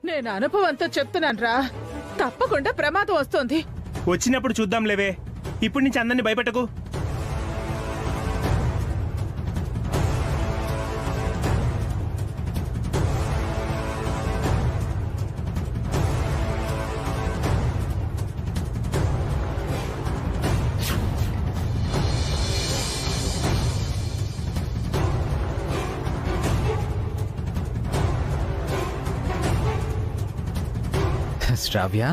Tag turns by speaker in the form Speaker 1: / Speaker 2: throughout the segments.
Speaker 1: నేను అనుభవంతో చెప్తున్నాను రా, తప్పకుండా ప్రమాదం వస్తుంది.
Speaker 2: వచ్చినప్పుడు చూద్దాం లేవే, ఇప్పటి నుంచి అందరినీ భయపెట్టకు.
Speaker 3: శ్రావ్య,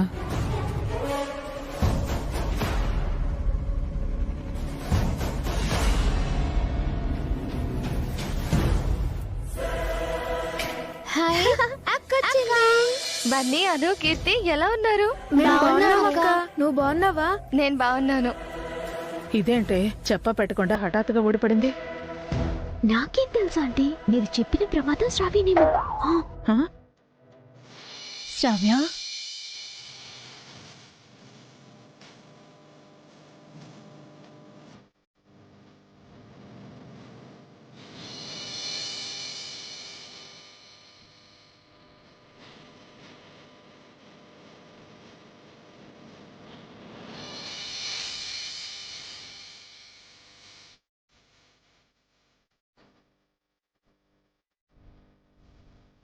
Speaker 4: హాయ్
Speaker 5: బన్నీ, అను, కీర్తి ఎలా ఉన్నారు?
Speaker 4: నువ్వు బాగున్నావా?
Speaker 5: నేను బాగున్నాను.
Speaker 1: ఇదేంటే చెప్ప పెట్టకుండా హఠాత్తుగా ఊడిపడింది?
Speaker 4: నాకేం తెలుసా ఆంటీ, మీరు చెప్పిన ప్రమాదం శ్రావ్యనేమో.
Speaker 1: హ?
Speaker 4: శ్రావ్య,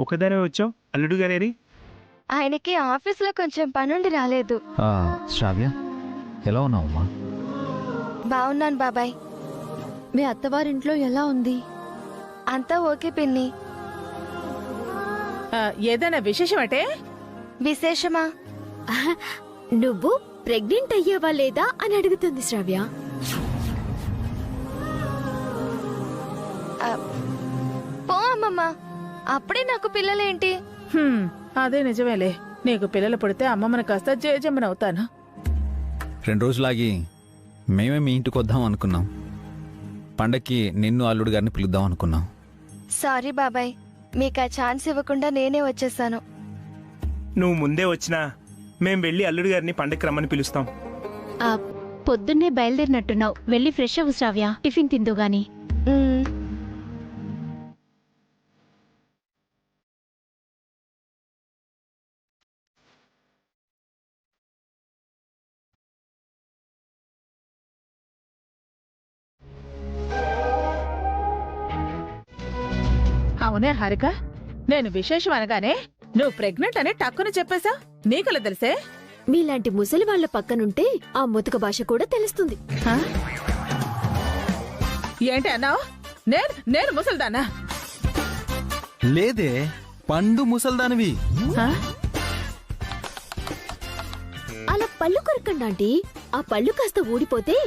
Speaker 2: ఒకదానే వచ్చావు, అల్లుడు గారేరి?
Speaker 5: ఆయనకి ఆఫీస్లో కొంచెం పనుండి రాలేదు.
Speaker 3: శ్రావ్య ఎలా ఉన్నావమ్మా?
Speaker 5: బాగున్నాను బాబాయ్.
Speaker 4: మీ అత్తవారింట్లో ఎలా ఉంది?
Speaker 5: అంతా ఓకే పిన్ని.
Speaker 1: ఏదైనా విశేషం అంటే?
Speaker 5: విశేషమా?
Speaker 4: నువ్వు ప్రెగ్నెంట్ అయ్యావా లేదా అని అడుగుతుంది శ్రావ్య.
Speaker 5: పో అమ్మమ్మ, అప్పుడే నాకు పిల్లలేంటి?
Speaker 1: అదే నిజమేలే, నీకు పిల్లలు పుడితే అమ్మమ్మని కాస్త జేజమ్మనవుతాను.
Speaker 3: 2 రోజులాగి మేమే మీ ఇంటికి వద్దాం అనుకున్నాం. పండక్కి నిన్ను అల్లుడు గారిని పిలుద్దాం అనుకున్నాం.
Speaker 5: సారీ బాబాయ్, మీకు ఆ ఛాన్స్ ఇవ్వకుండా నేనే వచ్చేసాను.
Speaker 2: నువ్వు ముందే వచ్చినా మేం వెళ్ళి అల్లుడు గారిని పండక్కి రమ్మని పిలుస్తాం.
Speaker 4: పొద్దున్నే బయలుదేరినట్టున్నావు, వెళ్ళి ఫ్రెష్ అవ్వు శ్రావ్య, టిఫిన్ తిందు గాని.
Speaker 1: అవునే హారిక, నేను విశేషం అనగానే నువ్వు ప్రెగ్నెంట్ అని టక్కున చెప్పేశా. నీకలా తెలిసే?
Speaker 4: మీలాంటి ముసలి వాళ్ల పక్కనుంటే ఆ ముతక భాష కూడా తెలుస్తుంది.
Speaker 1: హ? ఏంటి అన్నావు? నేను ముసల్దానా?
Speaker 6: లేదే, పండు ముసల్దానివి.
Speaker 1: హ?
Speaker 4: అలా పళ్ళు కొరకండి ఆంటీ, ఆ పళ్ళు కాస్త ఊడిపోతే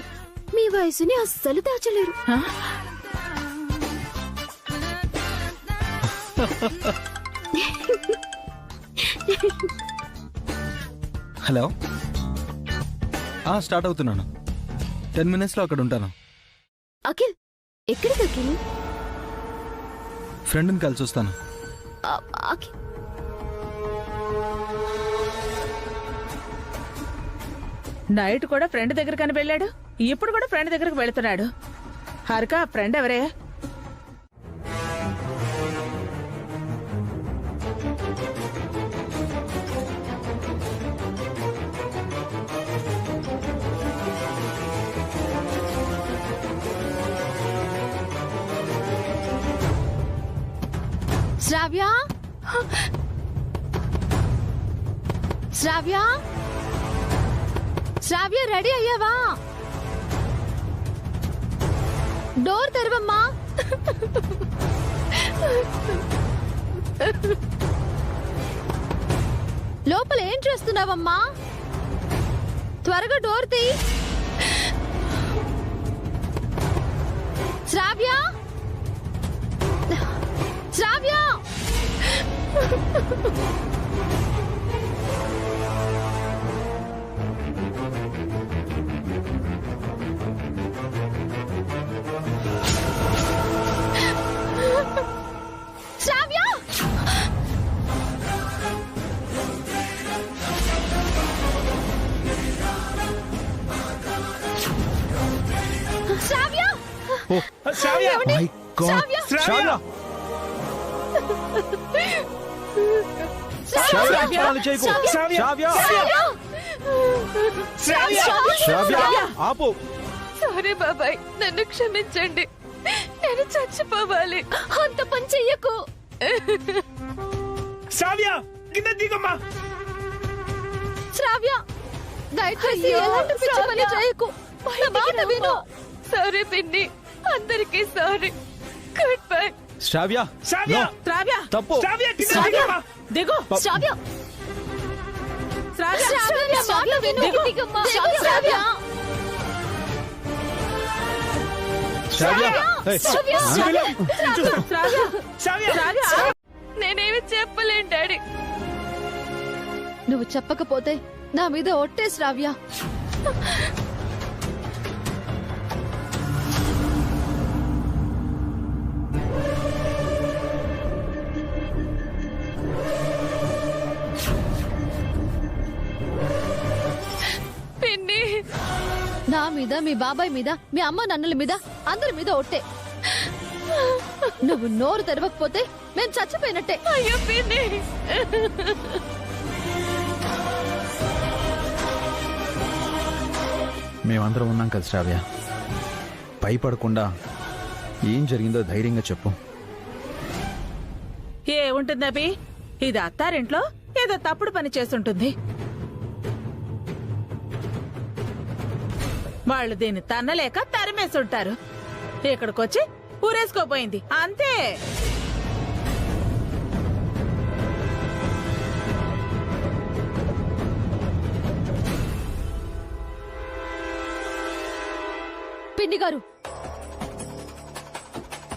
Speaker 4: మీ వయసుని అస్సలు దాచలేరు.
Speaker 1: హ?
Speaker 6: హలో, స్టార్ట్ అవుతున్నాను. 10 minutesలో అక్కడ ఉంటాను.
Speaker 4: అఖిల్, ఎక్కడికి అఖిల్?
Speaker 6: ఫ్రెండ్ని కలిసి వస్తాను.
Speaker 4: అఖిల్,
Speaker 1: నైట్ కూడా ఫ్రెండ్ దగ్గరకని వెళ్ళాడు, ఇప్పుడు కూడా ఫ్రెండ్ దగ్గరకు వెళుతున్నాడు. హారిక, ఫ్రెండ్ ఎవరే?
Speaker 4: శ్రావ్య, శ్రావ్య, శ్రావ్య, రెడీ అయ్యావా? డోర్ తెరవమ్మా. లోపల ఏం చేస్తున్నావమ్మా? త్వరగా డోర్ తీ. శ్రావ్య, శ్రావ్య, శ్రావ్య, శ్రావ్య,
Speaker 2: శ్రావ్య!
Speaker 6: మై గాడ్,
Speaker 2: శ్రావ్య!
Speaker 3: శ్రావ్య, పనులు చేయకు.
Speaker 2: శ్రావ్య.
Speaker 3: శ్రావ్య,
Speaker 2: శ్రావ్య.
Speaker 3: శ్రావ్య, ఆపు.
Speaker 5: సారీ బాబాయ్, నన్ను క్షమించండి. నేను చచ్చిపోవాలి.
Speaker 4: అంత పని చెయ్యకు.
Speaker 2: శ్రావ్య కింద దిగమ్మా.
Speaker 4: శ్రావ్య, దయచేసి ఎలాంటి పిచ్చి పని చేయకు. నా మాట విను.
Speaker 5: సారీ పిన్ని, అందరికీ sorry. Good bye.
Speaker 3: Shravya,
Speaker 2: Shravya.
Speaker 3: No,
Speaker 1: Shravya
Speaker 3: తప్పు.
Speaker 2: శ్రావ్య కింద
Speaker 1: శ్రావ్య.
Speaker 2: దిగమ్మా.
Speaker 1: దిగు
Speaker 4: శ్రావ్య,
Speaker 1: శ్రావ్య
Speaker 4: శ్రావ్య, నా మాట విను.
Speaker 1: దిగు.
Speaker 4: దిగమ్మా. శ్రావ్య,
Speaker 3: శ్రావ్య, ఏయ్,
Speaker 4: శ్రావ్య,
Speaker 3: శ్రావ్య.
Speaker 1: శ్రావ్య
Speaker 2: శ్రావ్య.
Speaker 1: శ్రావ్య
Speaker 5: నేనేమి చెప్పలేను డాడీ.
Speaker 4: నువ్వు చెప్పకపోతే నా మీద ఒట్టే శ్రావ్య.
Speaker 5: పిన్ని,
Speaker 4: నా మీద, మీ బాబాయ్ మీద, మీ అమ్మ నాన్నల మీద, అందరి మీద ఒట్టే. నువ్వు నోరు తెరవకపోతే మేము చచ్చిపోయినట్టే.
Speaker 5: అయ్యో పిన్ని.
Speaker 3: మేమందరం ఉన్నాం కదా శ్రావ్య, భయపడకుండా ఏం జరిగిందో ధైర్యంగా చెప్పు.
Speaker 1: ఏ ఉంటుంది అభి, ఇది అత్తారింట్లో ఏదో తప్పుడు పని చేస్తుంటుంది. వాళ్ళు దీన్ని తన్నలేక తరిమేసుంటారు. ఇక్కడికొచ్చి ఊరేసుకోపోయింది అంతే.
Speaker 4: పిన్ని గారు,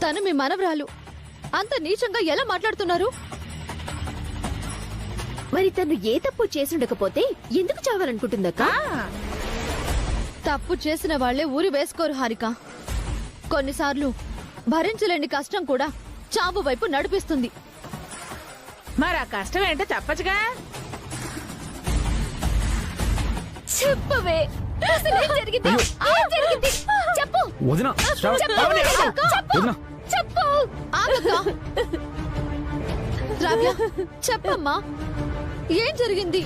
Speaker 4: తను మీ మనవరాలు. అంత నీచంగా ఎలా మాట్లాడుతున్నారు? మరి తను ఏ తప్పు చేసుండకపోతే ఎందుకు చావాలనుకుంటుందక్క? తప్పు చేసిన వాళ్లే ఊరి వేసుకోరు హారిక. కొన్నిసార్లు భరించలేని కష్టం కూడా చావు వైపు నడిపిస్తుంది.
Speaker 1: మరి ఆ కష్టం ఏంటో చెప్పచ్చుగా.
Speaker 4: చెప్పవే, అసలేం జరిగింది? ఏం జరిగింది? చెప్పు.
Speaker 3: వదినా, శ్రావ్య,
Speaker 4: చెప్పు. చెప్పు.
Speaker 3: వదినా.
Speaker 4: చెప్పు. ఆగక్క. శ్రావ్య, చెప్పమ్మా, ఏం జరిగింది?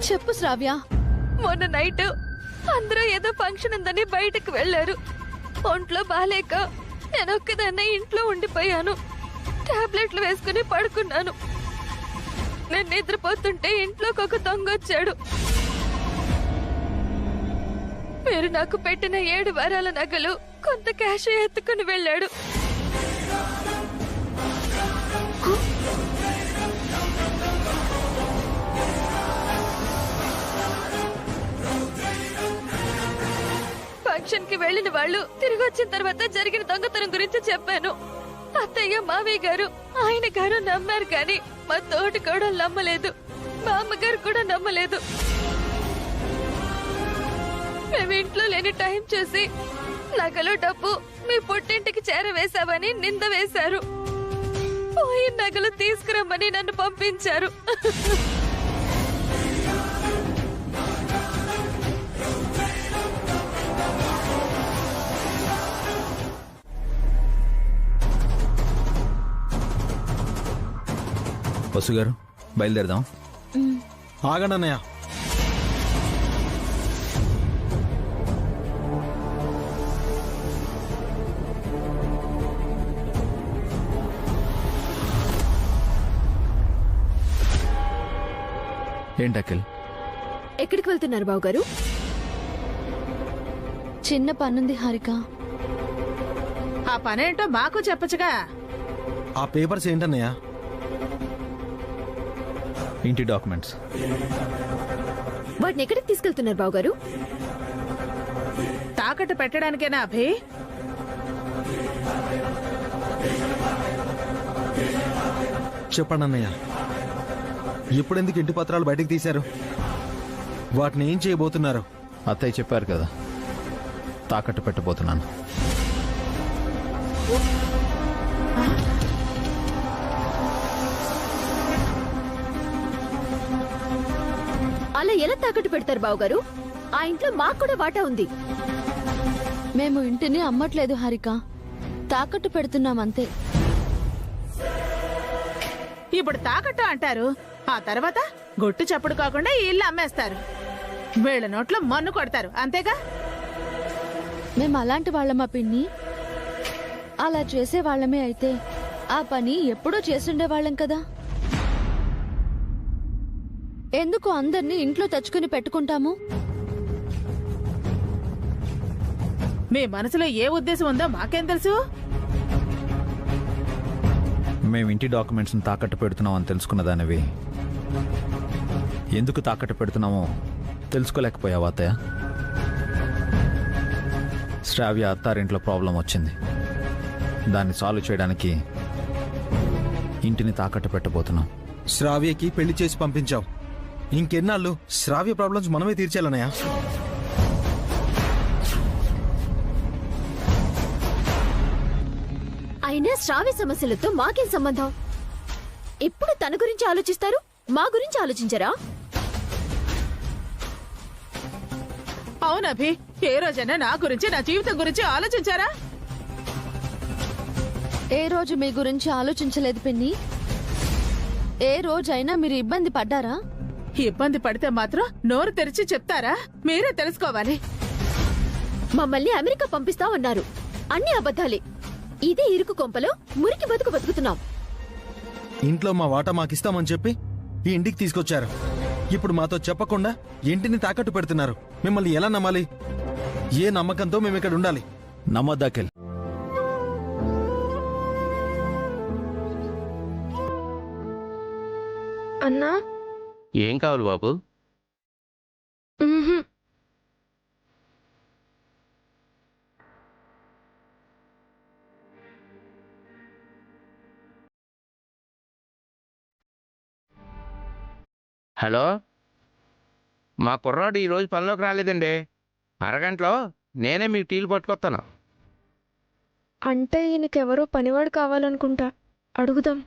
Speaker 4: చెప్పు శ్రావ్య.
Speaker 5: మొన్న నైట్ అందరూ ఏదో ఫంక్షన్ ఉందని బయటకు వెళ్లారు. ఒంట్లో బాలేక నేను ఒక్కదాన్నే ఇంట్లో ఉండిపోయాను. టాబ్లెట్లు వేసుకుని పడుకున్నాను. నేను నిద్రపోతుంటే ఇంట్లోకి ఒక దొంగ వచ్చాడు. మీరు నాకు పెట్టిన 7 వారాల నగలు, కొంత క్యాష్ ఎత్తుకుని వెళ్ళాడు. ఫంక్షన్ కి వెళ్లిన వాళ్ళు తిరిగి వచ్చిన తర్వాత జరిగిన దొంగతనం గురించి చెప్పాను. అత్తయ్య, మావయ్య గారు, ఆయన గారు నమ్మారు, కానీ మా తోటి కూడా నమ్మలేదు. మా అమ్మగారు కూడా నమ్మలేదు. మేము ఇంట్లో లేని టైం చూసి నగలు, డబ్బు మీ పుట్టింటికి చేరవేశామని నింద వేశారు. పోయిన నగలు తీసుకురమ్మని నన్ను పంపించారు.
Speaker 3: వసు గారు, బయలుదేరదాం.
Speaker 6: ఆగండి అన్నయ్య.
Speaker 3: ఏంటి అఖిల్?
Speaker 4: ఎక్కడికి వెళ్తున్నారు బావగారు? చిన్న పనుంది హారిక.
Speaker 1: ఆ పనేంటో మాకు చెప్పచ్చుగా.
Speaker 6: ఆ పేపర్స్ ఏంటన్నయ్య?
Speaker 3: ఇంటి డాక్యుమెంట్స్.
Speaker 4: వాటిని ఎక్కడికి తీసుకెళ్తున్నారు బావగారు?
Speaker 1: తాకట్టు పెట్టడానికేనా అభి?
Speaker 6: చెప్పండి అన్నయ్య, ఎప్పుడెందుకు ఇంటి పత్రాలు బయటకు తీశారు? వాటిని ఏం చేయబోతున్నారు?
Speaker 3: అత్తయ్య చెప్పారు కదా, తాకట్టు పెట్టబోతున్నాను.
Speaker 4: అలా ఎలా తాకట్టు పెడతారు బావగారు? ఆ ఇంట్లో మాకు కూడా వాటా ఉంది. మేము ఇంటిని అమ్మట్లేదు హారిక, తాకట్టు పెడుతున్నామంతే.
Speaker 1: ఇప్పుడు తాకట్టు అంటారు. ఆ తర్వాత గుట్టు చప్పుడు కాకుండా ఈ ఇల్లు అమ్మేస్తారు. వీళ్ళ నోట్లో మన్ను కొడతారు, అంతేగా?
Speaker 7: మేము అలాంటి వాళ్ళమా పిన్ని? అలా చేసే వాళ్ళమే అయితే ఆ పని ఎప్పుడో చేసుండేవాళ్ళం కదా. ఎందుకు అందరినీ ఇంట్లో తెచ్చుకుని పెట్టుకుంటాము?
Speaker 1: మీ మనసులో ఏ ఉద్దేశం ఉందో మాకేం తెలుసు?
Speaker 3: మేము ఇంటి డాక్యుమెంట్స్ని తాకట్టు పెడుతున్నాం అని తెలుసుకున్నదానివి ఎందుకు తాకట్టు పెడుతున్నామో తెలుసుకోలేకపోయావా అత్తయ్య? శ్రావ్య అత్తారింట్లో ప్రాబ్లం వచ్చింది. దాన్ని సాల్వ్ చేయడానికి ఇంటిని తాకట్టు పెట్టబోతున్నాం.
Speaker 6: శ్రావ్యకి పెళ్లి చేసి పంపించావు. ఇంకెన్నాళ్ళు శ్రావ్య ప్రాబ్లమ్స్ మనమే తీర్చాలన్నయ్య.
Speaker 4: అయినా శ్రావ్య సమస్యలతో మాకేం సంబంధం? ఎప్పుడు తన గురించి ఆలోచిస్తారు, మా గురించి ఆలోచించరా?
Speaker 1: అవునభి, ఏ రోజైనా నా గురించి, నా జీవితం గురించి ఆలోచించారా?
Speaker 7: ఏ రోజు మీ గురించి ఆలోచించలేదు పిన్ని. ఏ రోజైనా మీరు ఇబ్బంది పడ్డారా?
Speaker 1: ఇబ్బంది పడితే మాత్రం నోరు తెరిచి చెప్తారా? మీరే తెలుసుకోవాలి.
Speaker 4: మమ్మల్ని అమెరికా పంపిస్తామన్నారు. అన్ని అబద్ధాలే. ఇదే ఇరుకు కొంపలో మురికి బతుకు బతుకుతున్నాం.
Speaker 6: ఇంట్లో మా వాటా మాకిస్తామని చెప్పి ఈ ఇంటికి తీసుకొచ్చారు. ఇప్పుడు మాతో చెప్పకుండా ఇంటిని తాకట్టు పెడుతున్నారు. మిమ్మల్ని ఎలా నమ్మాలి? ఏ నమ్మకంతో మేము ఇక్కడ ఉండాలి?
Speaker 3: నమ్మొద్దఖిల్.
Speaker 8: అన్నా,
Speaker 9: ఏం కావాలి బాబు? హలో, మా కుర్రాడు ఈరోజు పనిలోకి రాలేదండి. అరగంటలో నేనే మీకు టీలు పట్టుకొస్తాను.
Speaker 8: అంటే ఈయనకెవరో పనివాడు కావాలనుకుంటా. అడుగుదాం.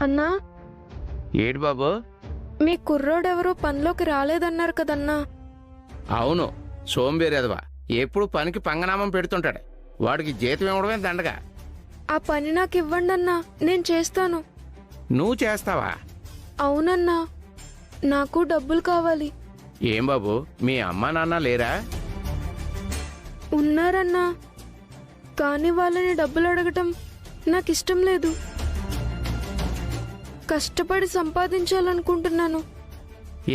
Speaker 8: అన్నా,
Speaker 9: ఏడు బాబు?
Speaker 8: మీ కుర్రోడెవరో పనిలోకి రాలేదన్నారు కదన్నా.
Speaker 9: అవును, సోంబేరేదవా. ఎప్పుడు పనికి పంగనామం పెడుతుంటాడు. వాడికి జీతం ఇవ్వడమే దండగా.
Speaker 8: ఆ పని నాకు ఇవ్వండి అన్నా, నేను చేస్తాను.
Speaker 9: నువ్వు చేస్తావా?
Speaker 8: అవునన్నా, నాకు డబ్బులు కావాలి.
Speaker 9: ఏం బాబు, మీ అమ్మా నాన్న లేరా?
Speaker 8: ఉన్నారన్నా, కానీ వాళ్ళని డబ్బులు అడగటం నాకు ఇష్టం లేదు. కష్టపడి సంపాదించాలనుకుంటున్నాను.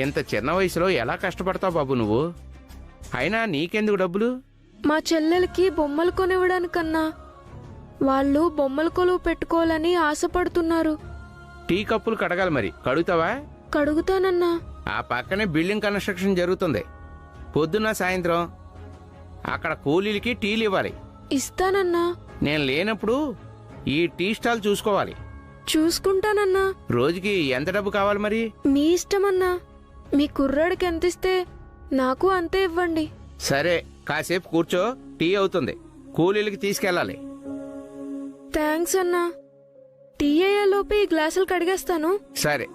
Speaker 9: ఇంత చిన్న వయసులో ఎలా కష్టపడతావు బాబు నువ్వు? అయినా నీకెందుకు డబ్బులు?
Speaker 8: మా చెల్లెలకి బొమ్మలు కొనివ్వడానికన్నా. వాళ్ళు బొమ్మల కొలువు పెట్టుకోవాలని ఆశపడుతున్నారు.
Speaker 9: టీ కప్పులు కడగాలి, మరి కడుగుతావా?
Speaker 8: కడుగుతానన్నా.
Speaker 9: ఆ పక్కనే బిల్డింగ్ కన్స్ట్రక్షన్ జరుగుతుంది. పొద్దున్న సాయంత్రం అక్కడ కూలీలకి టీలు ఇవ్వాలి.
Speaker 8: ఇస్తానన్నా.
Speaker 9: నేను లేనప్పుడు ఈ టీ స్టాల్ చూసుకోవాలి.
Speaker 8: చూసుకుంటానన్నా.
Speaker 9: రోజుకి ఎంత డబ్బు కావాలి మరి?
Speaker 8: మీ ఇష్టమన్నా. మీ కుర్రాడికి ఎంత ఇస్తే నాకు అంతే ఇవ్వండి.
Speaker 9: సరే, కాసేపు కూర్చో, టీ అవుతుంది. కూలీలకి తీసుకెళ్ళాలి.
Speaker 8: థ్యాంక్స్ అన్నా. టీ అయ్యేలోపు ఈ గ్లాసులు కడిగేస్తాను.
Speaker 9: సరే.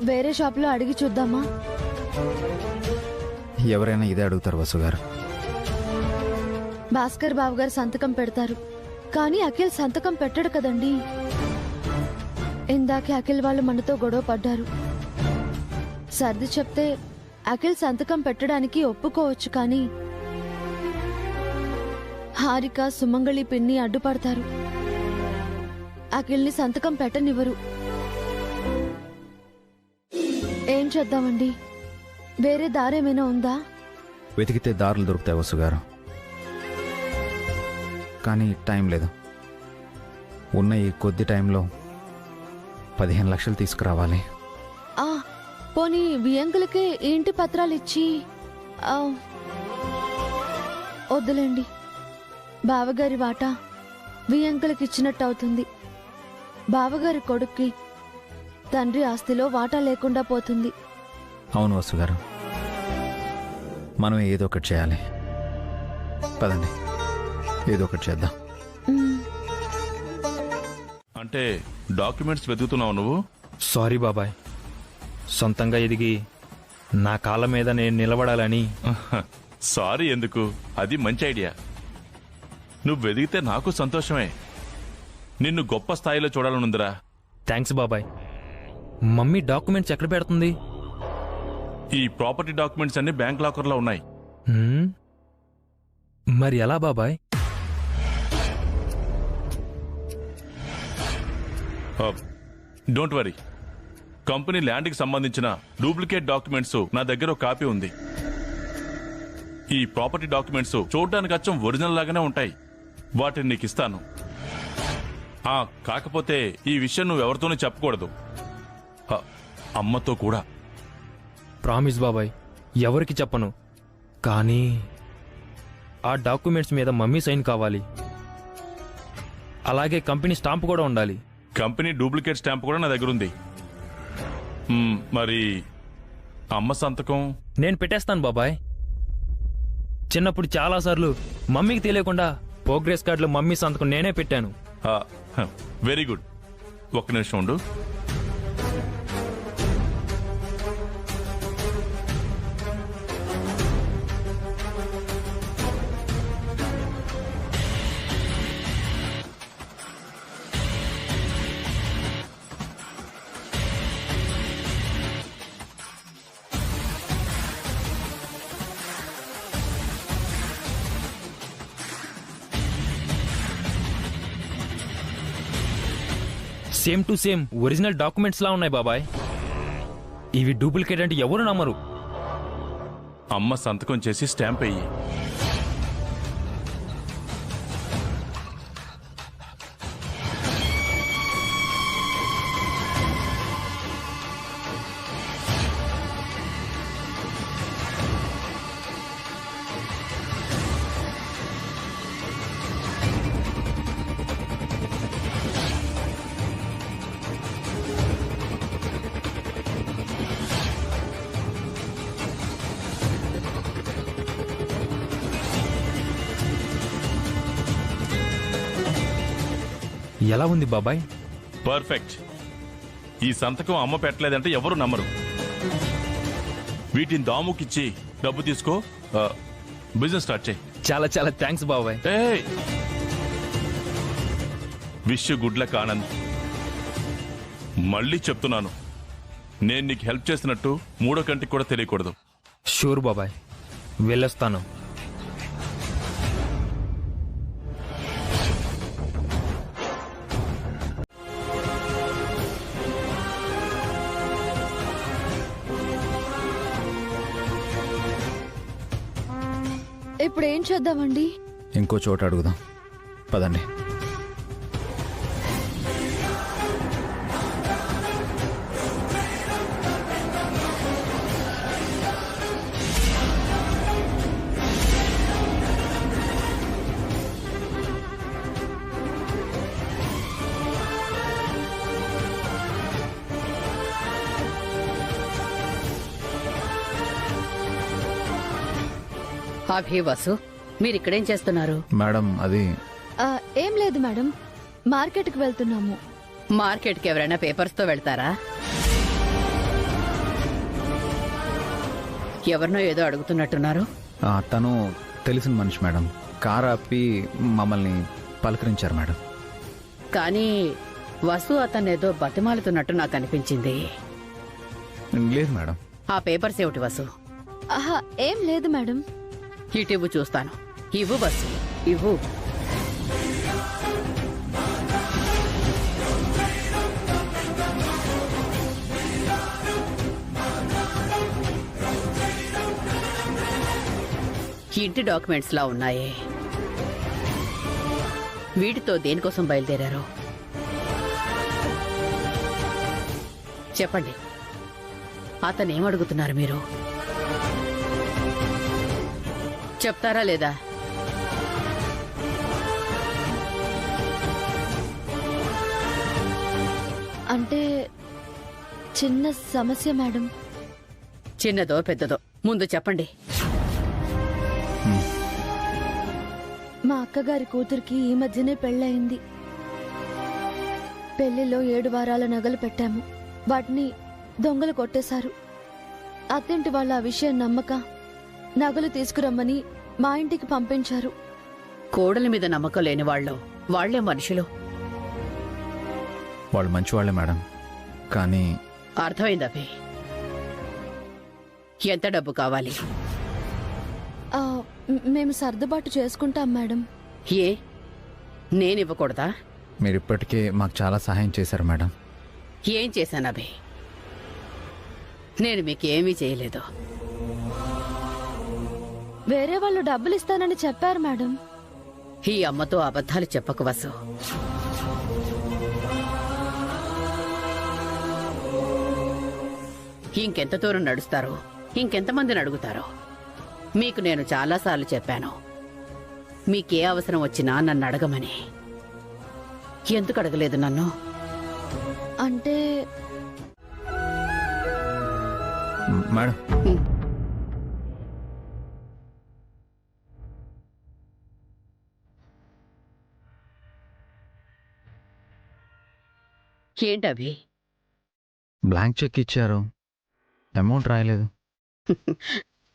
Speaker 7: వేరే షాప్లో అడిగి చూద్దామా?
Speaker 3: ఎవరైనా ఇదే అడుగుతారు వసుగారు.
Speaker 7: భాస్కర్ బాబు గారు సంతకం పెడతారు, కానీ అఖిల్ సంతకం పెట్టడు కదండి. ఇందాకే అఖిల్ వాళ్ళు మనతో గొడవ పడ్డారు. సర్ది చెప్తే అఖిల్ సంతకం పెట్టడానికి ఒప్పుకోవచ్చు, కానీ హారిక, సుమంగళి పిన్ని అడ్డుపడతారు. అఖిల్ని సంతకం పెట్టనివ్వరు. ఏం చేద్దామండి? వేరే దారేమైనా ఉందా?
Speaker 3: వెతికితే దారులు దొరుకుతాయి వసుగారు, కానీ టైం లేదు. ఉన్న ఈ కొద్ది టైంలో 15 లక్షలు తీసుకురావాలి.
Speaker 7: పోనీ వియంకులకే ఇంటి పత్రాలు ఇచ్చి వద్దులేండి. బావగారి వాటా వియంకులకి ఇచ్చినట్టు అవుతుంది. బావగారి కొడుక్కి తండ్రి ఆస్తిలో వాటా లేకుండా పోతుంది.
Speaker 3: అవును వసుగారు, మనం ఏదో ఒకటి చేయాలి. పదండి, ఏదో ఒకటి చేద్దాం.
Speaker 10: అంటే డాక్యుమెంట్స్ వెతుకుతున్నావు నువ్వు?
Speaker 11: సారీ బాబాయ్, సొంతంగా ఎదిగి నా కాళ్ళ మీద నేను నిలబడాలని.
Speaker 10: సారీ ఎందుకు, అది మంచి ఐడియా. నువ్వు వెదిగితే నాకు సంతోషమే. నిన్ను గొప్ప స్థాయిలో చూడాలనుందిరా.
Speaker 11: థ్యాంక్స్ బాబాయ్. మమ్మీ డాక్యుమెంట్స్ ఎక్కడ పెడుతుంది?
Speaker 10: ఈ ప్రాపర్టీ డాక్యుమెంట్స్ అన్ని బ్యాంక్ లాకర్లో ఉన్నాయి.
Speaker 11: మరి ఎలా బాబాయ్?
Speaker 10: డోంట్ వరీ, కంపెనీ ల్యాండ్కి సంబంధించిన డూప్లికేట్ డాక్యుమెంట్స్ నా దగ్గర ఒక కాపీ ఉంది. ఈ ప్రాపర్టీ డాక్యుమెంట్స్ చూడడానికి అచ్చం ఒరిజినల్ లాగానే ఉంటాయి. వాటిని నీకు ఇస్తాను. కాకపోతే ఈ విషయం నువ్వు ఎవరితోనూ చెప్పకూడదు, అమ్మతో కూడా.
Speaker 11: ప్రామిస్ బాబాయ్, ఎవరికి చెప్పను. కానీ ఆ డాక్యుమెంట్స్ మీద మమ్మీ సైన్ కావాలి. అలాగే కంపెనీ స్టాంప్ కూడా ఉండాలి.
Speaker 10: కంపెనీ డూప్లికేట్ స్టాంప్ కూడా నా దగ్గర ఉంది. మరి అమ్మ సంతకం?
Speaker 11: నేను పెట్టేస్తాను బాబాయ్. చిన్నప్పుడు చాలాసార్లు మమ్మీకి తెలియకుండా ప్రోగ్రెస్ కార్డులో మమ్మీ సంతకం నేనే పెట్టాను.
Speaker 10: Very good. ఒక్క నిమిషం ఉండు.
Speaker 11: Same to same original documents లా ఉన్నాయి బాబాయ్. ఇవి డూప్లికేట్ అంటే ఎవరు నమ్మరు.
Speaker 10: అమ్మ సంతకం చేసి స్టాంప్ అయ్యి.
Speaker 11: ఎలా ఉంది బాబాయ్?
Speaker 10: పర్ఫెక్ట్. ఈ సంతకం అమ్మ పెట్టలేదంటే ఎవరు నమ్మరు. వీటిని దాముకిచ్చి డబ్బు తీసుకో, బిజినెస్ స్టార్ట్ చేయి.
Speaker 11: చాలా చాలా థ్యాంక్స్ బాబాయ్.
Speaker 10: Wish you good luck Anand. మళ్ళీ చెప్తున్నాను, నేను నీకు హెల్ప్ చేసినట్టు మూడో కంటికి కూడా తెలియకూడదు.
Speaker 11: షూర్ బాబాయ్, వెళ్ళొస్తాను.
Speaker 7: ఇప్పుడు ఏం చేద్దామండి?
Speaker 3: ఇంకో చోట అడుగుదాం, పదండి.
Speaker 12: వసు, మీరిక్కడేం చేస్తున్నారు?
Speaker 3: మేడం అది
Speaker 7: ఏం లేదు మేడం, మార్కెట్కి వెళ్తున్నాము.
Speaker 12: మార్కెట్కి ఎవరైనా పేపర్స్తో వెళ్తారా? ఎవరినో ఏదో అడుగుతున్నట్టున్నారు.
Speaker 3: తను తెలిసిన మనిషి మేడం. కారు ఆపి మమ్మల్ని పలకరించారు మేడం.
Speaker 12: కానీ వసు అతనేదో బతిమాలుతున్నట్టు నాకు అనిపించింది.
Speaker 3: లేదు మేడం.
Speaker 12: ఆ పేపర్స్ ఏమిటి వసు?
Speaker 7: ఏం లేదు మేడం.
Speaker 12: ఇటివ్వు చూస్తాను. ఇవ్వు వసు, ఇవ్వు. ఇంటి డాక్యుమెంట్స్ లా ఉన్నాయే. వీటితో దేనికోసం బయలుదేరారు చెప్పండి. అతనేమడుగుతున్నారు మీరు? చెప్తారా లేదా?
Speaker 7: అంటే చిన్న సమస్య మేడం.
Speaker 12: చిన్నదో పెద్దదో ముందు చెప్పండి.
Speaker 7: మా అక్కగారి కూతురికి ఈ మధ్యనే పెళ్ళయింది. పెళ్లిలో 7 వారాల నగలు పెట్టాము. వాటిని దొంగలు కొట్టేశారు. అత్తింటి వాళ్ళ ఆ విషయం నమ్మక నగలు తీసుకురమ్మని మా ఇంటికి పంపించారు.
Speaker 12: కోడలి మీద నమ్మకం లేని వాళ్ళు వాళ్లే మనుషులు.
Speaker 3: వాళ్ళు మంచివాళ్లే మేడం, కానీ
Speaker 12: అర్థమైంది అభి. ఎంత డబ్బు కావాలి?
Speaker 7: ఆ, మేము సర్దుబాటు చేసుకుంటాం మేడం.
Speaker 12: ఏ నేనివ్వకూడదా?
Speaker 3: మీరు ఇప్పటికే మాకు చాలా సహాయం చేశారు మేడం.
Speaker 12: ఏం చేశాను అభి? నేను మీకేమీ చేయలేదు.
Speaker 7: వేరే వాళ్ళు డబ్బులు ఇస్తానని చెప్పారు మేడం.
Speaker 12: ఈ అమ్మతో అబద్ధాలు చెప్పకు వసు. ఇంకెంత దూరం నడుస్తారో, ఇంకెంతమందిని అడుగుతారో? మీకు నేను చాలాసార్లు చెప్పాను, మీకే అవసరం వచ్చినా నన్ను అడగమని. ఎందుకు అడగలేదు నన్ను?
Speaker 7: అంటే
Speaker 3: మేడం,
Speaker 12: ఏంటవి?
Speaker 3: బ్లాంక్ చెక్ ఇచ్చారు, అమౌంట్ రాయలేదు.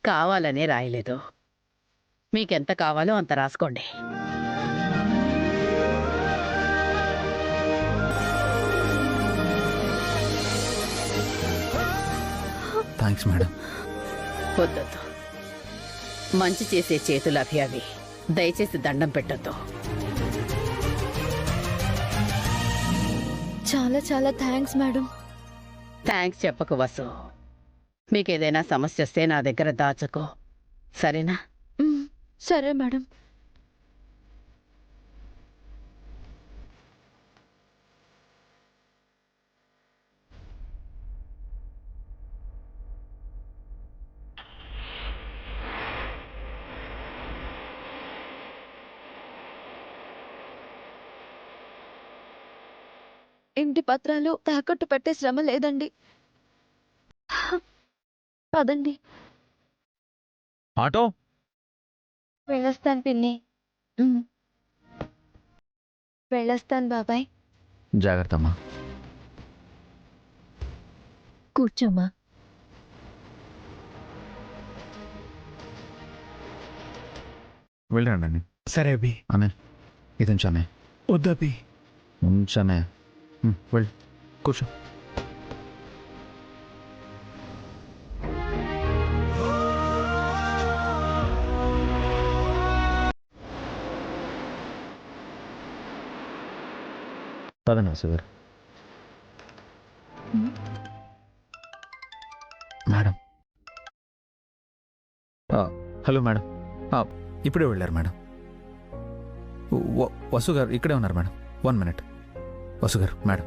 Speaker 12: కావాలనే రాయలేదు. మీకెంత కావాలో అంత రాసుకోండి.
Speaker 3: Thanks madam.
Speaker 12: వద్దొద్దు. మంచి చేసే చేతులు అభి అవి. దయచేసి దండం పెట్టొద్దు.
Speaker 7: చాలా చాలా థ్యాంక్స్ మేడం.
Speaker 12: థ్యాంక్స్ చెప్పకు వసు. మీకేదైనా సమస్య వస్తే నా దగ్గర దాచుకో, సరేనా?
Speaker 7: సరే మేడం. ఇంటి పత్రాలు తాకట్టు పెట్టే శ్రమ లేదండి. పదండి.
Speaker 3: ఆటో
Speaker 7: వెళ్ళొస్తాను పిన్ని. వెళ్ళొస్తాను బాబాయ్.
Speaker 3: జాగ్రత్త అమ్మా.
Speaker 7: కూర్చోమ్మా.
Speaker 3: వెళ్ళండి.
Speaker 2: సరే అభి.
Speaker 3: అనే ఇది ఉంచానే.
Speaker 2: వద్దు అభి.
Speaker 3: ఉంచానే. వెళ్ళి కూర్చో. పదండి వసు గారు. మేడం. Hello madam. ఇప్పుడే వెళ్ళారు మేడం. వసు గారు ఇక్కడే ఉన్నారు మేడం. 1 minute. వసు గారు, madam.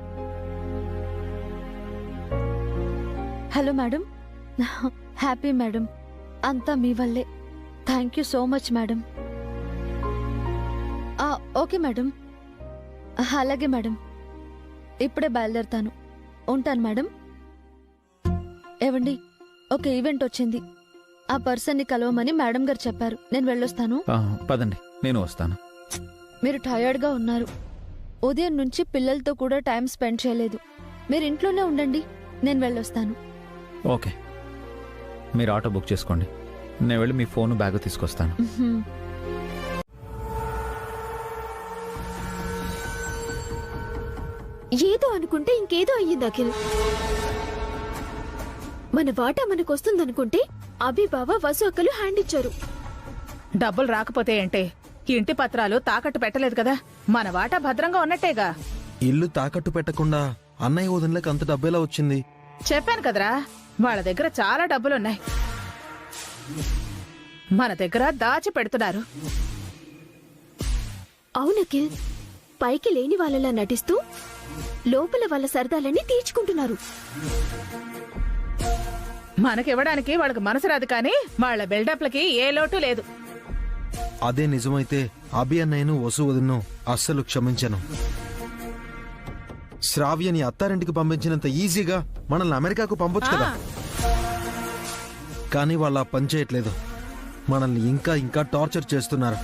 Speaker 7: Hello madam. Happy madam. అంతా మీ వల్లే. Thank you so much madam. Okay madam. అలాగే మేడం. ఇప్పుడే బయలుదేరుతాను. ఉంటాను మేడం. ఏవండి, ఒక ఈవెంట్ వచ్చింది. ఆ పర్సన్ని కలవమని మేడం గారు చెప్పారు. నేను వెళ్ళొస్తాను.
Speaker 3: పదండి, నేను వస్తాను.
Speaker 7: మీరు టయర్డ్గా ఉన్నారు. ఉదయం నుంచి పిల్లలతో కూడా టైం స్పెండ్ చేయలేదు. మీరు ఇంట్లోనే ఉండండి. నేను వెళ్ళొస్తాను.
Speaker 3: ఓకే, మీరు ఆటో బుక్ చేసుకోండి. నేను వెళ్ళి మీ ఫోన్ బ్యాగ్ తీసుకొస్తాను.
Speaker 4: ఏదో అనుకుంటే ఇంకేదో అయ్యింది అఖిల్. మన వాటా మనకు వస్తుందనుకుంటే అభి బావ వసు అక్కలు హ్యాండ్ ఇచ్చారు.
Speaker 1: డబ్బులు రాకపోతే ఏంటే? ఇంటి పత్రాలు తాకట్టు పెట్టలేదు కదా, మన వాటా భద్రంగా ఉన్నట్టేగా.
Speaker 6: ఇల్లు తాకట్టు పెట్టకుండా అన్నయ్య వదినలకు అంత డబ్బేలా వచ్చింది?
Speaker 1: చెప్పాను కదరా, వాళ్ళ దగ్గర చాలా డబ్బులున్నాయి. మన దగ్గర దాచి పెడుతున్నారు.
Speaker 4: అవునఖిల్, పైకి లేని వాళ్ళలా నటిస్తూ లోపల వాళ్ళ సరదాలన్నీ తీర్చుకుంటున్నారు.
Speaker 1: మనకివ్వడానికి వాళ్ళకి మనసు రాదు, కానీ వాళ్ళ బిల్డప్లకి ఏ లోటు లేదు.
Speaker 6: అదే నిజమైతే అభి అన్నయ్యను వసు వదిన్ను అస్సలు క్షమించను. శ్రావ్యని అత్తారింటికి పంపించినంత ఈజీగా మనల్ని అమెరికాకు పంపొచ్చు కదా. కానీ వాళ్ళ పని చేయట్లేదు. మనల్ని ఇంకా ఇంకా టార్చర్ చేస్తున్నారు.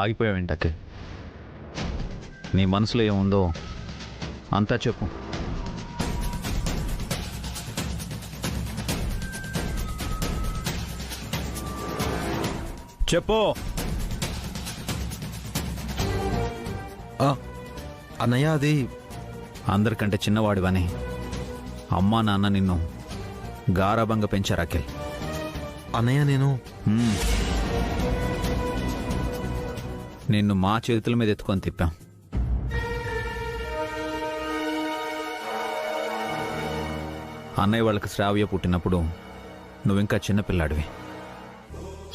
Speaker 3: ఆగిపోయావేంటి అఖిల్? నీ మనసులో ఏముందో అంతా చెప్పు. చెప్పు.
Speaker 6: అన్నయ్య, అది
Speaker 3: అందరికంటే చిన్నవాడివని అమ్మా నాన్న నిన్ను గారాబంగా పెంచారు అఖిల్.
Speaker 6: అన్నయ్య,
Speaker 3: నిన్ను మా చేతుల మీద ఎత్తుకొని తిప్పాం. అన్నయ్య వాళ్ళకి శ్రావ్య పుట్టినప్పుడు నువ్వింకా చిన్నపిల్లాడివి.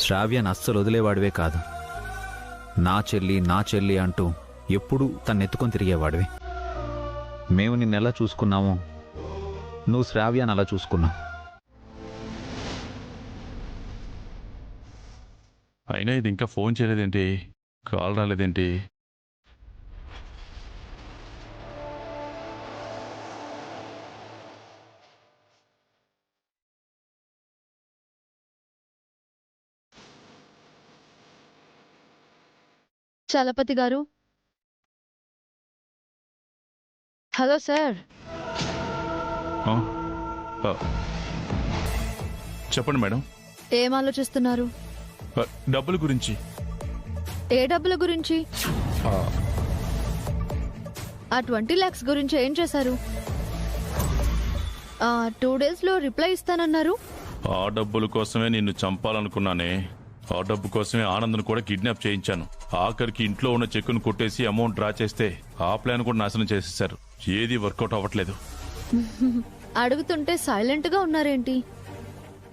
Speaker 3: శ్రావ్యను అస్సలు వదిలేవాడివే కాదు. నా చెల్లి అంటూ ఎప్పుడూ తన్నెత్తుకొని తిరిగేవాడివి. మేము నిన్నెలా చూసుకున్నామో నువ్వు శ్రావ్యాన్ని అలా చూసుకున్నావు.
Speaker 10: అయినా ఇది ఇంకా ఫోన్ చేయలేదేంటి? కాల్ రాలేదేంటి?
Speaker 7: చలపతి గారు. Hello sir.
Speaker 10: చెప్పండి మేడం.
Speaker 7: ఏం ఆలోచిస్తున్నారు?
Speaker 10: డబ్బుల గురించి.
Speaker 7: ఏ డబ్బుల గురించి? ఆ 20 lakhs గురించి ఏం చేశారు? 2 days లో రిప్లై ఇస్తానన్నారు.
Speaker 10: ఆ డబ్బుల కోసమే నిన్ను చంపాలనుకున్నానే. ఆ డబ్బు కోసమే ఆనంద్ను కూడా కిడ్నాప్ చేయించాను. ఆఖరికి ఇంట్లో ఉన్న చెక్కును కొట్టేసి అమౌంట్ డ్రా చేస్తే ఆ ప్లాన్ కూడా నాశనం చేసేసారు. ఏది వర్కౌట్ అవ్వట్లేదు.
Speaker 7: అడుగుతుంటే సైలెంట్ గా ఉన్నారేంటి?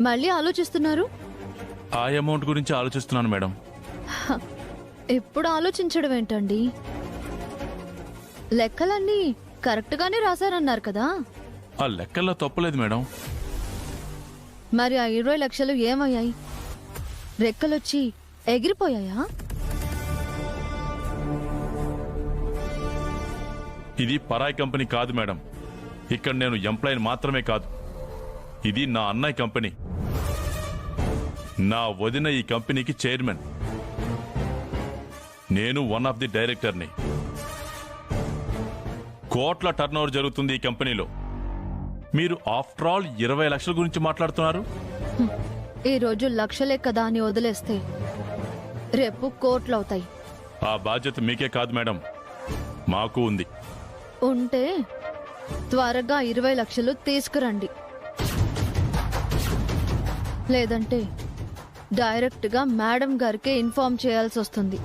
Speaker 7: మళ్ళీ ఆలోచిస్తున్నారు?
Speaker 10: ఆ అమౌంట్ గురించి ఆలోచిస్తున్నాను మేడం.
Speaker 7: ఎప్పుడు ఆలోచించడం ఏంటండి? లెక్కలన్నీ కరెక్ట్ గానే రాశారన్నారు కదా.
Speaker 10: ఆ లెక్కల్లో తప్పలేదు మేడం.
Speaker 7: మరి ఆ 20 లక్షలు ఏమయ్యాయి? రెక్కలొచ్చి ఎగిరిపోయాయా?
Speaker 10: ఇది పరాయి కంపెనీ కాదు మేడం. ఇక్కడ నేను ఎంప్లాయీని మాత్రమే కాదు, ఇది నా అన్నయ్య కంపెనీ. నా వదిన ఈ కంపెనీకి చైర్మన్. నేను వన్ ఆఫ్ ది డైరెక్టర్ని. కోట్ల టర్నోవర్ జరుగుతుంది ఈ కంపెనీలో. మీరు ఆఫ్టర్ ఆల్ 20 లక్షల గురించి మాట్లాడుతున్నారు.
Speaker 7: ఈ రోజు లక్షలే కదా అని వదిలేస్తే రేపు కోట్లవుతాయి.
Speaker 10: ఆ బాధ్యత మీకే కాదు మేడం, మాకు ఉంది.
Speaker 7: ఉంటే త్వరగా 20 లక్షలు తీసుకురండి. లేదంటే డైరెక్ట్ గా మేడం గారికి ఇన్ఫార్మ్ చేయాల్సి వస్తుంది.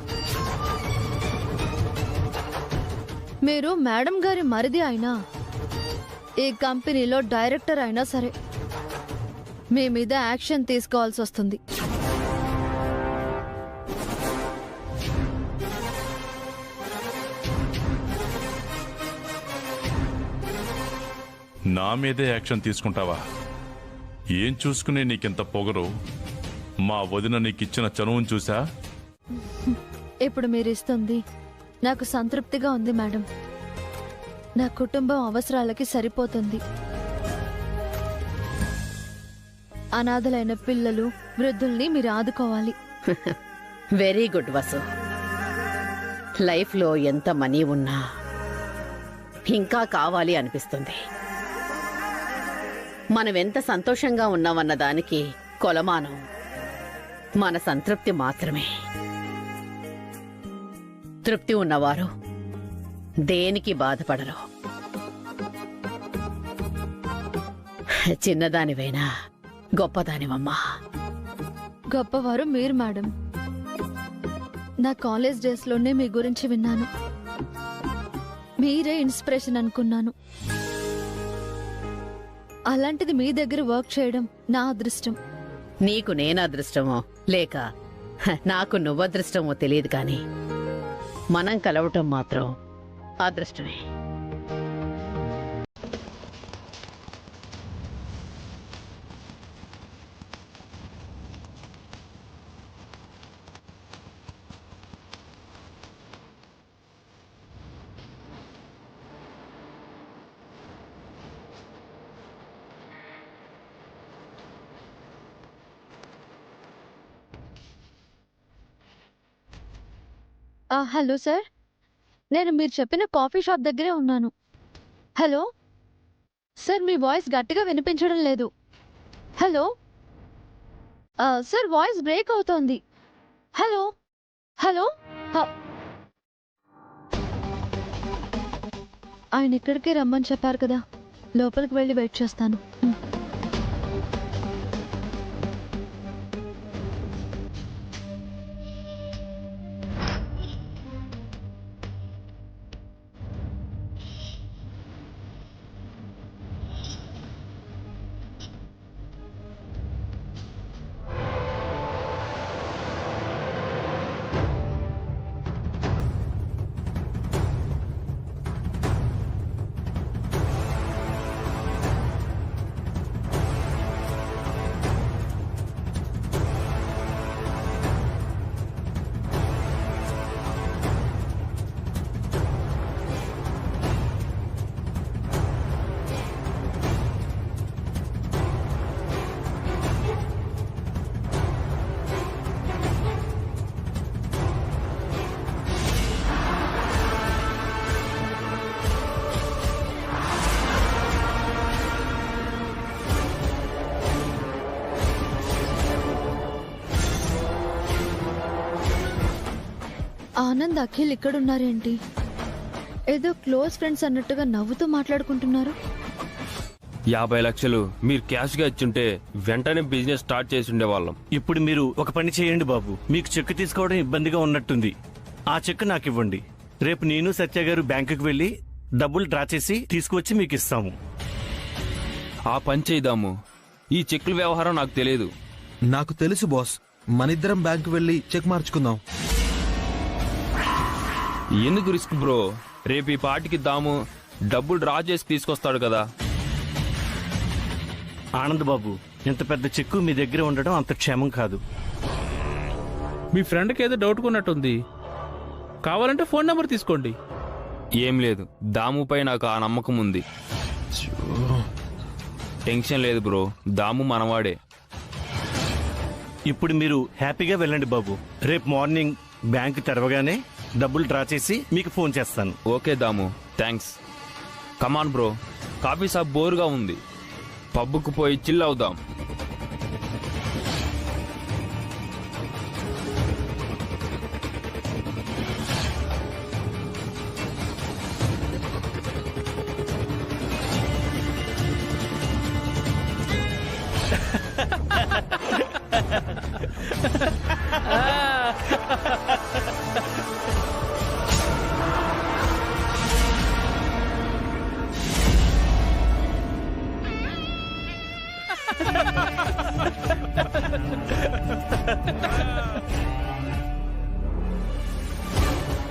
Speaker 7: మీరు మేడం గారి మరిది అయినా, ఈ కంపెనీలో డైరెక్టర్ అయినా సరే మీ మీద యాక్షన్ తీసుకోవాల్సి వస్తుంది.
Speaker 10: నా మీదే యాక్షన్ తీసుకుంటావా? ఏం చూసుకునే నీకింత పొగరు? మా వదిన నీకిచ్చిన చనువును చూసా?
Speaker 7: ఇప్పుడు మీరు ఇస్తుంది నాకు సంతృప్తిగా ఉంది మేడం. నా కుటుంబం అవసరాలకి సరిపోతుంది. అనాథలైన పిల్లలు, వృద్ధుల్ని మీరు ఆదుకోవాలి.
Speaker 12: Very good Vasu. లైఫ్లో ఎంత మనీ ఉన్నా ఇంకా కావాలి అనిపిస్తుంది. మనం ఎంత సంతోషంగా ఉన్నామన్న దానికి కొలమానం మన సంతృప్తి మాత్రమే. తృప్తి ఉన్నవారు దేనికి బాధపడరు. చిన్నదానివైనా గొప్పదానివమ్మా.
Speaker 7: గొప్పవారు మీరు మేడం. నా కాలేజ్ డేస్ లోనే మీ గురించి విన్నాను. మీరే ఇన్స్పిరేషన్ అనుకున్నాను. అలాంటిది మీ దగ్గర వర్క్ చేయడం నా అదృష్టం.
Speaker 12: నీకు నేను అదృష్టమో లేక నాకు నువ్వదృష్టమో తెలియదు, కానీ మనం కలవటం మాత్రం అదృష్టమే.
Speaker 7: హలో సార్, నేను మీరు చెప్పిన కాఫీ షాప్ దగ్గరే ఉన్నాను. హలో సార్, మీ వాయిస్ గట్టిగా వినిపించడం లేదు. హలో సార్, వాయిస్ బ్రేక్ అవుతోంది. హలో హలో ఆయన ఇక్కడికే రమ్మని చెప్పారు కదా, లోపలికి వెళ్ళి వెయిట్ చేస్తాను. ఆనంద్, అఖిల్ ఇక్కడున్నారేంటి? ఏదో క్లోజ్ ఫ్రెండ్స్ అన్నట్టుగా నవ్వుతూ మాట్లాడుకుంటున్నారు.
Speaker 11: 50 లక్షలు మీరు క్యాష్ గా ఇచ్చుంటే వెంటనే బిజినెస్ స్టార్ట్ చేసి ఉండేవాళ్ళం.
Speaker 13: ఇప్పుడు మీరు ఒక పని చేయండి బాబు, మీకు చెక్ తీసుకోవడం ఇబ్బందిగా ఉన్నట్టుంది. ఆ చెక్ నాకు ఇవ్వండి. రేపు నేను సత్య గారు బ్యాంకుకి వెళ్ళి డబ్బులు డ్రా చేసి తీసుకువచ్చి మీకు ఇస్తాము.
Speaker 11: ఆ పని చేద్దాము. ఈ చెక్కుల వ్యవహారం నాకు తెలియదు.
Speaker 6: నాకు తెలుసు బాస్, మనిద్దరం బ్యాంకు వెళ్ళి చెక్ మార్చుకుందాం.
Speaker 11: ఎందుకు రిస్క్ బ్రో? రేపు ఈ పార్టీకి దాము డబ్బులు డ్రా చేసి తీసుకొస్తాడు కదా.
Speaker 13: ఆనంద్ బాబు, ఇంత పెద్ద చెక్కు మీ దగ్గర ఉండడం అంత క్షేమం కాదు.
Speaker 14: మీ ఫ్రెండ్కి ఏదో డౌట్ కొన్నట్టుంది. కావాలంటే ఫోన్ నెంబర్ తీసుకోండి.
Speaker 11: ఏం లేదు, దాముపై నాకు ఆ నమ్మకం ఉంది. టెన్షన్ లేదు బ్రో, దాము మనవాడే.
Speaker 13: ఇప్పుడు మీరు హ్యాపీగా వెళ్ళండి బాబు. రేపు మార్నింగ్ బ్యాంకు తెరవగానే డబ్బులు డ్రా చేసి మీకు ఫోన్ చేస్తాను.
Speaker 11: Okay Damu, thanks. Come on bro, coffee shop బోరుగా ఉంది, పబ్బుకు పోయి చిల్ అవుదాం.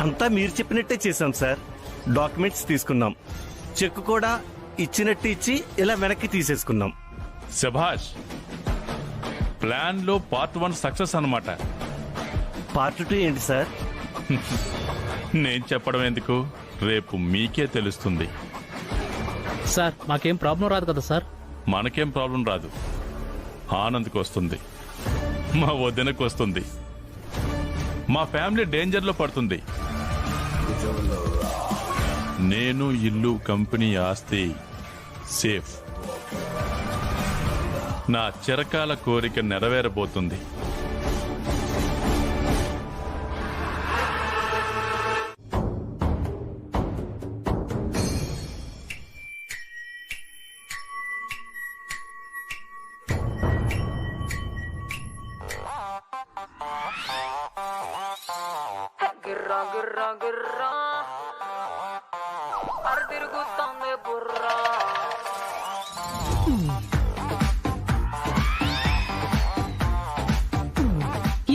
Speaker 13: అంతా మీరు చెప్పినట్టే చేశాం సార్. డాక్యుమెంట్స్ తీసుకున్నాం, చెక్ కూడా ఇచ్చినట్టు ఇచ్చి ఇలా వెనక్కి తీసేసుకున్నాం.
Speaker 10: శభాష్, ప్లాన్ లో పార్ట్ 1 సక్సెస్ అన్నమాట.
Speaker 13: పార్ట్ 2 ఏంటి సార్?
Speaker 10: నేను చెప్పడం ఎందుకు, రేపు మీకే తెలుస్తుంది.
Speaker 14: సార్, మాకేం ప్రాబ్లం రాదు కదా సార్?
Speaker 10: మనకేం ప్రాబ్లం రాదు, ఆనంద్కి వస్తుంది, మా వదినకు వస్తుంది, మా ఫ్యామిలీ డేంజర్లో పడుతుంది. నేను, ఇల్లు, కంపెనీ, ఆస్తి సేఫ్. నా చిరకాల కోరిక నెరవేరబోతుంది.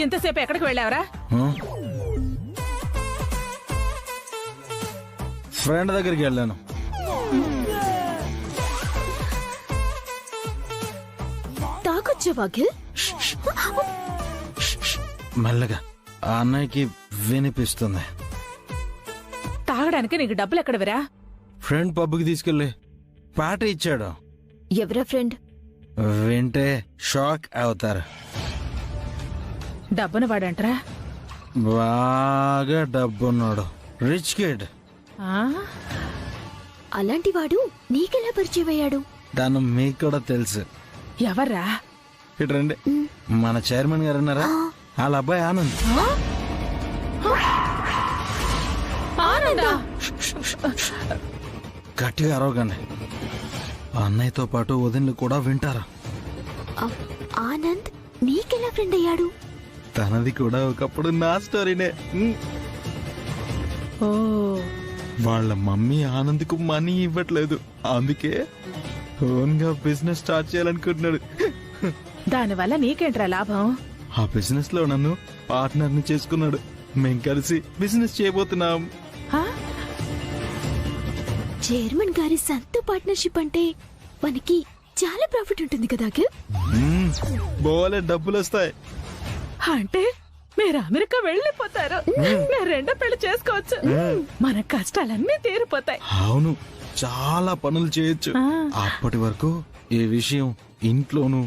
Speaker 1: ఎంతసేపు ఎక్కడికి వెళ్ళావరా?
Speaker 6: ఫ్రెండ్ దగ్గరికి వెళ్ళాను.
Speaker 4: తాకొచ్చావా అఖిల్?
Speaker 6: మెల్లగా, ఆ అన్నయ్యకి వినిపిస్తుంది.
Speaker 1: తాగడానికి నీకు డబ్బులు ఎక్కడవిరా?
Speaker 6: ఫ్రెండ్ పబ్కి తీసుకెళ్ళి పాట ఇచ్చాడు.
Speaker 4: ఎవరా ఫ్రెండ్?
Speaker 6: వింటే షాక్ అవుతారు.
Speaker 1: డబ్బును వాడంటరా?
Speaker 6: బాగా డబ్బున్నాడు, రిచ్ కిడ్.
Speaker 4: అలాంటి వాడు నీకెలా పరిచయం అయ్యాడు?
Speaker 6: దాన్ని మీకు కూడా తెలుసు.
Speaker 1: ఎవర్రా?
Speaker 6: ఇటు రండి. మన చైర్మన్ గారు ఉన్నారా, వాళ్ళ అబ్బాయి ఆనంద్. గట్టిగా అరవగానే అన్నయ్యతో పాటు వదినలు కూడా వింటారా?
Speaker 4: ఆనంద్ నీకెలా ఫ్రెండ్ అయ్యాడు?
Speaker 6: తనది కూడా ఒకప్పుడు నా స్టోరీనే. వాళ్ళ మమ్మీ ఆనంద్కు మనీ ఇవ్వట్లేదు, అందుకే ఓన్ గా బిజినెస్ స్టార్ట్ చేయాలనుకుంటున్నాడు.
Speaker 1: దానివల్ల నీకేంట్రా లాభం?
Speaker 6: ఆ బిజినెస్ లో నన్ను పార్ట్నర్ ని చేసుకున్నాడు. మేం కలిసి బిజినెస్ చేయబోతున్నాం.
Speaker 4: చైర్మన్ గారి సొంత పార్ట్నర్షిప్ అంటే మనకి చాలా ప్రాఫిట్ ఉంటుంది కదా.
Speaker 6: బోలే డబ్బులు వస్తాయి.
Speaker 1: అంటే మీరు అమెరికా వెళ్ళిపోతారు, నేను రెండో పెళ్లి చేసుకోవచ్చు, మన కష్టాలన్నీ తీరిపోతాయి.
Speaker 6: అవును, చాలా పనులు చేయొచ్చు. అప్పటి వరకు ఈ విషయం ఇంట్లోను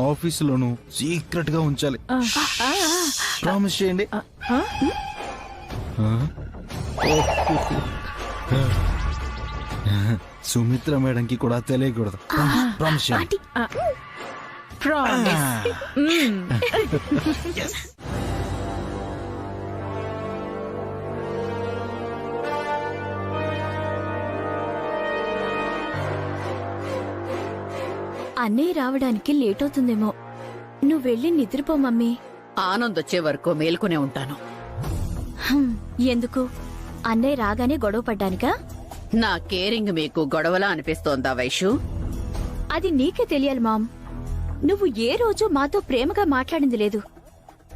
Speaker 6: ఆఫీసులోను సీక్రెట్ గా ఉంచాలి. ప్రామిస్ చేయండి. సుమిత్ర మేడంకి కూడా తెలియకూడదు. ప్రామిస్ చేయండి.
Speaker 4: అన్నయ్య రావడానికి లేట్ అవుతుందేమో, నువ్వు వెళ్ళి నిద్రపో మమ్మీ.
Speaker 12: ఆనంద్ వచ్చే వరకు మేల్కొనే ఉంటాను.
Speaker 4: ఎందుకు? అన్నయ్య రాగానే గొడవ పడ్డానికా?
Speaker 12: నా కేరింగ్ మీకు గొడవలా అనిపిస్తోందా వైషు?
Speaker 4: అది నీకే తెలియాలి మామ్. నువ్వు ఏ రోజు మాతో ప్రేమగా మాట్లాడింది లేదు.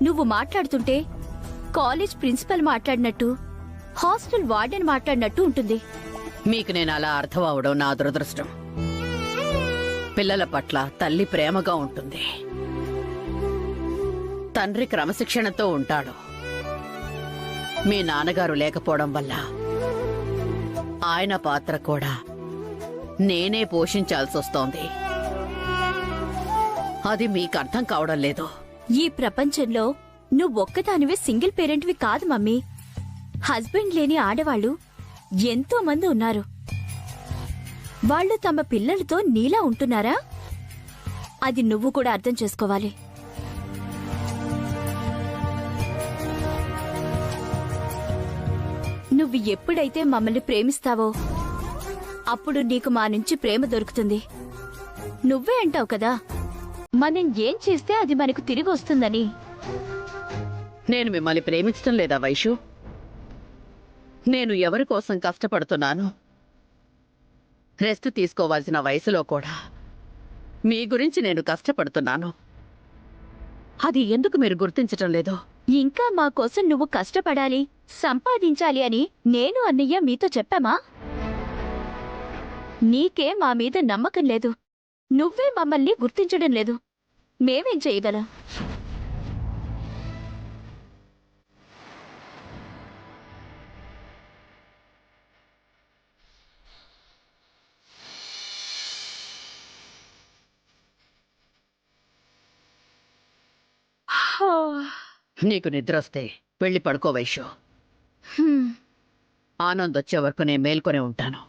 Speaker 4: నువ్వు మాట్లాడుతుంటే కాలేజ్ ప్రిన్సిపల్ మాట్లాడినట్టు, హాస్టల్ వార్డెన్ మాట్లాడినట్టు ఉంటుంది.
Speaker 12: మీకు నేను అలా అర్థం అవడం నా దురదృష్టం. పిల్లల పట్ల తల్లి ప్రేమగా ఉంటుంది, తండ్రి క్రమశిక్షణతో ఉంటాడు. మీ నాన్నగారు లేకపోవడం వల్ల ఆయన పాత్ర కూడా నేనే పోషించాల్సొస్తోంది. అది మీకు అర్థం కావడం లేదు.
Speaker 4: ఈ ప్రపంచంలో నువ్వొక్కదానివే సింగిల్ పేరెంట్వి కాదు మమ్మీ. హస్బెండ్ లేని ఆడవాళ్లు ఎంతో మంది ఉన్నారు. వాళ్ళు తమ పిల్లలతో నీలా ఉంటున్నారా? అది నువ్వు కూడా అర్థం చేసుకోవాలి. నువ్వు ఎప్పుడైతే మమ్మల్ని ప్రేమిస్తావో అప్పుడు నీకు మా నుంచి ప్రేమ దొరుకుతుంది. నువ్వే అంటావు కదా, మనం ఏం చేస్తే అది మనకు తిరిగి వస్తుందని.
Speaker 12: నేను మిమ్మల్ని ప్రేమించడం లేదా వైషు? నేను ఎవరి కోసం కష్టపడుతున్నాను? రెస్ట్ తీసుకోవాల్సిన వయసులో కూడా మీ గురించి నేను కష్టపడుతున్నాను. అది ఎందుకు మీరు గుర్తించటం లేదు?
Speaker 4: ఇంకా మా కోసం నువ్వు కష్టపడాలి, సంపాదించాలి అని నేను అన్నయ్య మీతో చెప్పామా? నీకే మా మీద నమ్మకం లేదు. నువ్వే మమ్మల్ని గుర్తించడం లేదు. మేమేం చేయగలం?
Speaker 12: నీకు నిద్రొస్తే వెళ్ళి పడుకో వైషు. ఆనంద్ వచ్చే వరకు నేను మేల్కొనే ఉంటాను.